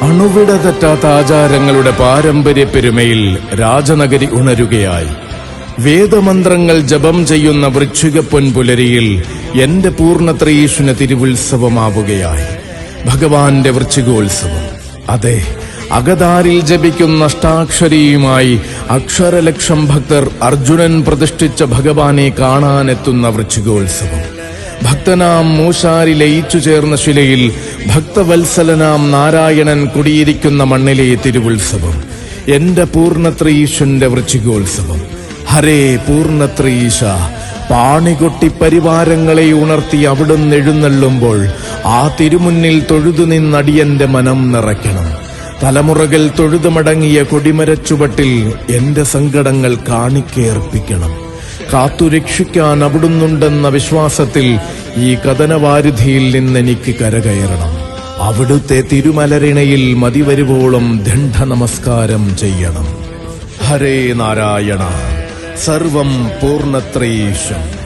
അണുവിട തെറ്റാത്ത ആചാരങ്ങളുടെ പാരമ്പര്യ പെരുമയിൽ രാജനഗരി ഉണരുകയായി. വേദമന്ത്രങ്ങൾ ജപം ചെയ്യുന്ന വൃശ്ചിക പൊൻപുലരിയിൽ എന്റെ പൂർണ്ണത്രയീശുന തിരുവുത്സവമാവുകയായി. ഭഗവാന്റെ വൃശ്ചികോത്സവം. അതെ, അകതാരിൽ ജപിക്കുന്ന അഷ്ടാക്ഷരിയുമായി അക്ഷരലക്ഷം ഭക്തർ അർജുനൻ പ്രതിഷ്ഠിച്ച ഭഗവാനെ കാണാനെത്തുന്ന വൃശ്ചികോത്സവം. ഭക്തനാം മൂശാരി ലയിച്ചു ചേർന്ന ശിലയിൽ ഭക്തവത്സലനാം നാരായണൻ കുടിയിരിക്കുന്ന മണ്ണിലെ തിരുവുത്സവം. എന്റെ പൂർണ്ണത്രയീശന്റെ വൃശ്ചികോത്സവം. ഹരേ പൂർണ്ണത്രയീശ. പാണികൊട്ടി പരിവാരങ്ങളെ ഉണർത്തി അവിടുന്ന് എഴുന്നള്ളുമ്പോൾ ആ തിരുമുന്നിൽ തൊഴുതു നിന്നടിയന്റെ മനം നിറയ്ക്കണം. തലമുറകൾ തൊഴുതുമടങ്ങിയ കൊടിമരച്ചുവട്ടിൽ എന്റെ സങ്കടങ്ങൾ കാണിക്കേർപ്പിക്കണം. കാത്തുരക്ഷിക്കാൻ അവിടുന്നുണ്ടെന്ന വിശ്വാസത്തിൽ ഈ കഥനവാരിധിയിൽ നിന്നെനിക്ക് കരകയറണം. അവിടുത്തെ തിരുമലരിണയിൽ മതിവരുവോളം ദണ്ഡ നമസ്കാരം ചെയ്യണം. ഹരേ നാരായണ. സർവം പൂർണ്ണത്രയീശം.